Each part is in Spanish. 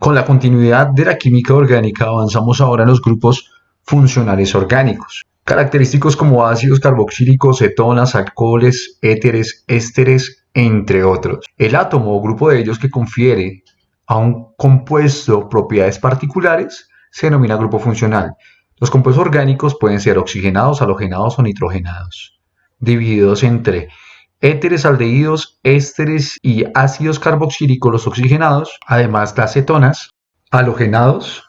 Con la continuidad de la química orgánica avanzamos ahora en los grupos funcionales orgánicos, característicos como ácidos carboxílicos, cetonas, alcoholes, éteres, ésteres, entre otros. El átomo o grupo de ellos que confiere a un compuesto propiedades particulares se denomina grupo funcional. Los compuestos orgánicos pueden ser oxigenados, halogenados o nitrogenados, divididos entre éteres, aldehídos, ésteres y ácidos carboxílicos, los oxigenados, además las cetonas, halogenados,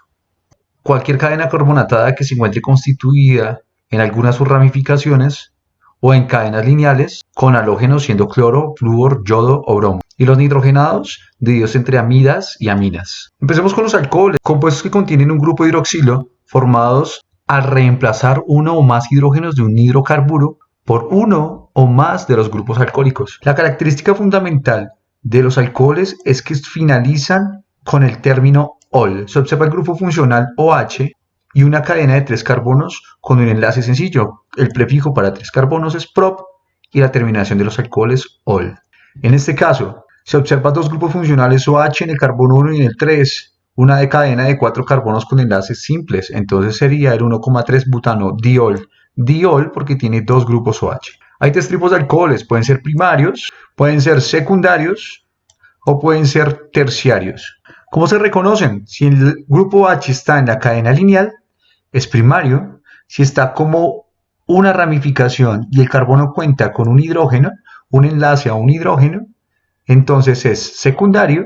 cualquier cadena carbonatada que se encuentre constituida en algunas de sus ramificaciones o en cadenas lineales con halógenos siendo cloro, flúor, yodo o bromo. Y los nitrogenados divididos entre amidas y aminas. Empecemos con los alcoholes, compuestos que contienen un grupo hidroxilo formados al reemplazar uno o más hidrógenos de un hidrocarburo por uno o más de los grupos alcohólicos. La característica fundamental de los alcoholes es que finalizan con el término ol. Se observa el grupo funcional OH y una cadena de 3 carbonos con un enlace sencillo. El prefijo para 3 carbonos es prop y la terminación de los alcoholes ol. En este caso, se observan 2 grupos funcionales OH en el carbono 1 y en el 3, una de cadena de 4 carbonos con enlaces simples, entonces sería el 1,3 butano diol. Diol porque tiene 2 grupos OH. Hay 3 tipos de alcoholes, pueden ser primarios, pueden ser secundarios o pueden ser terciarios. ¿Cómo se reconocen? Si el grupo OH está en la cadena lineal, es primario. Si está como una ramificación y el carbono cuenta con un hidrógeno, un enlace a un hidrógeno, entonces es secundario.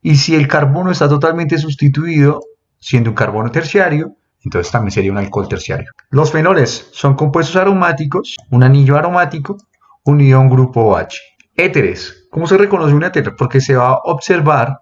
Y si el carbono está totalmente sustituido, siendo un carbono terciario, entonces también sería un alcohol terciario. Los fenoles son compuestos aromáticos, un anillo aromático unido a un grupo OH. Éteres. ¿Cómo se reconoce un éter? Porque se va a observar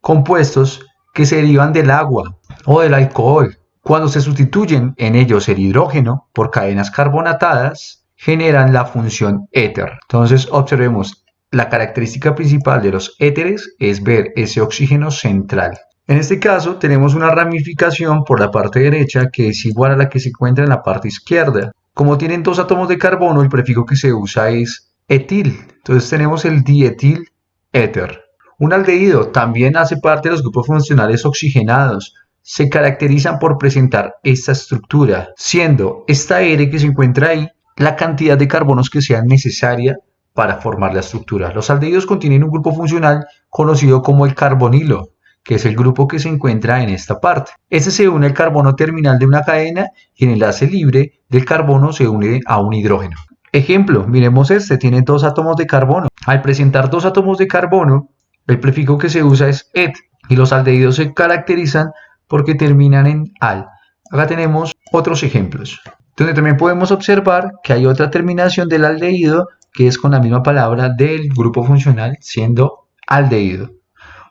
compuestos que se derivan del agua o del alcohol. Cuando se sustituyen en ellos el hidrógeno por cadenas carbonatadas, generan la función éter. Entonces observemos, la característica principal de los éteres es ver ese oxígeno central. En este caso tenemos una ramificación por la parte derecha que es igual a la que se encuentra en la parte izquierda. Como tienen 2 átomos de carbono, el prefijo que se usa es etil. Entonces tenemos el dietil éter. Un aldehído también hace parte de los grupos funcionales oxigenados. Se caracterizan por presentar esta estructura, siendo esta R que se encuentra ahí la cantidad de carbonos que sea necesaria para formar la estructura. Los aldehídos contienen un grupo funcional conocido como el carbonilo, que es el grupo que se encuentra en esta parte. Este se une al carbono terminal de una cadena y en el enlace libre del carbono se une a un hidrógeno. Ejemplo, miremos este, tiene 2 átomos de carbono. Al presentar 2 átomos de carbono, el prefijo que se usa es et y los aldehídos se caracterizan porque terminan en al. Acá tenemos otros ejemplos, donde también podemos observar que hay otra terminación del aldehído que es con la misma palabra del grupo funcional, siendo aldehído.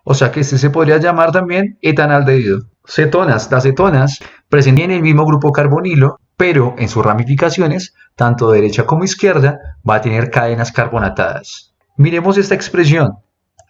O sea que este se podría llamar también etanaldehído. Cetonas. Las cetonas presentan el mismo grupo carbonilo, pero en sus ramificaciones, tanto derecha como izquierda, va a tener cadenas carbonatadas. Miremos esta expresión.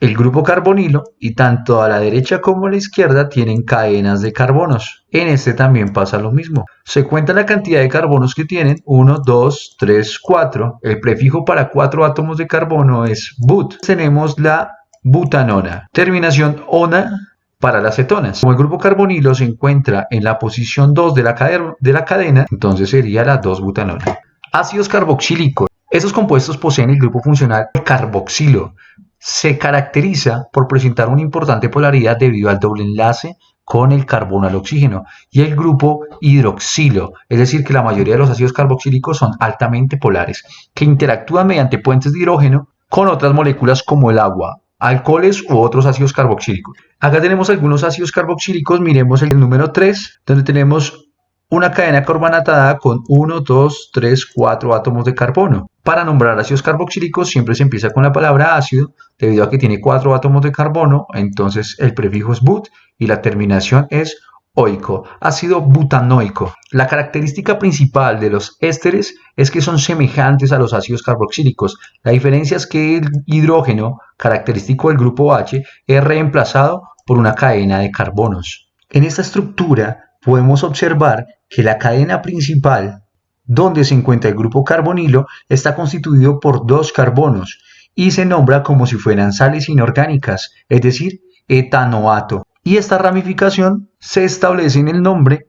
El grupo carbonilo y tanto a la derecha como a la izquierda tienen cadenas de carbonos. En este también pasa lo mismo. Se cuenta la cantidad de carbonos que tienen, 1, 2, 3, 4. El prefijo para 4 átomos de carbono es but. Tenemos la butanona. Terminación ona para las cetonas. Como el grupo carbonilo se encuentra en la posición 2 de la cadena, entonces sería la 2-butanona. Ácidos carboxílicos. Estos compuestos poseen el grupo funcional carboxilo. Se caracteriza por presentar una importante polaridad debido al doble enlace con el carbono al oxígeno y el grupo hidroxilo, es decir que la mayoría de los ácidos carboxílicos son altamente polares, que interactúan mediante puentes de hidrógeno con otras moléculas como el agua, alcoholes u otros ácidos carboxílicos. Acá tenemos algunos ácidos carboxílicos, miremos el número 3, donde tenemos una cadena carbonatada con 1, 2, 3, 4 átomos de carbono. Para nombrar ácidos carboxílicos siempre se empieza con la palabra ácido, debido a que tiene 4 átomos de carbono, entonces el prefijo es but y la terminación es oico, ácido butanoico. La característica principal de los ésteres es que son semejantes a los ácidos carboxílicos. La diferencia es que el hidrógeno, característico del grupo OH, es reemplazado por una cadena de carbonos. En esta estructura podemos observar que la cadena principal, donde se encuentra el grupo carbonilo, está constituido por 2 carbonos y se nombra como si fueran sales inorgánicas, es decir, etanoato. y esta ramificación se establece en el nombre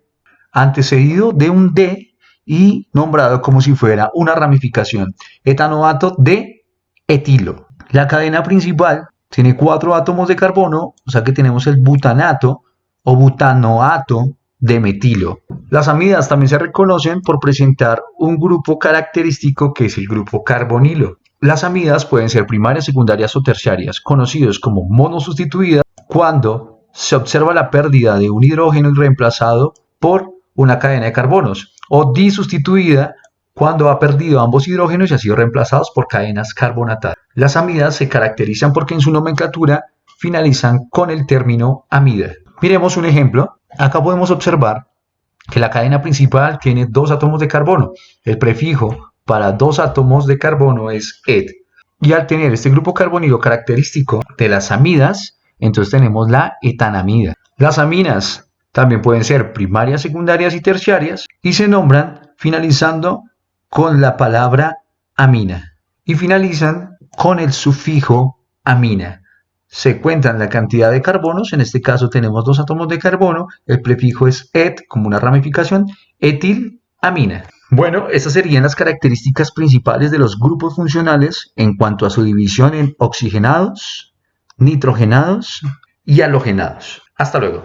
antecedido de un D y nombrado como si fuera una ramificación. Etanoato de etilo. La cadena principal tiene 4 átomos de carbono, o sea que tenemos el butanato o butanoato de metilo. Las amidas también se reconocen por presentar un grupo característico que es el grupo carbonilo. Las amidas pueden ser primarias, secundarias o terciarias, conocidos como monosustituidas cuando se observa la pérdida de un hidrógeno y reemplazado por una cadena de carbonos, o disustituida cuando ha perdido ambos hidrógenos y ha sido reemplazados por cadenas carbonatadas. Las amidas se caracterizan porque en su nomenclatura finalizan con el término amida. Miremos un ejemplo. Acá podemos observar que la cadena principal tiene 2 átomos de carbono. El prefijo para 2 átomos de carbono es et. Y al tener este grupo carbonilo característico de las amidas, entonces tenemos la etanamida. Las aminas también pueden ser primarias, secundarias y terciarias y se nombran finalizando con la palabra amina y finalizan con el sufijo amina. Se cuentan la cantidad de carbonos, en este caso tenemos 2 átomos de carbono, el prefijo es et como una ramificación, etilamina. Bueno, estas serían las características principales de los grupos funcionales en cuanto a su división en oxigenados, nitrogenados y halogenados. Hasta luego.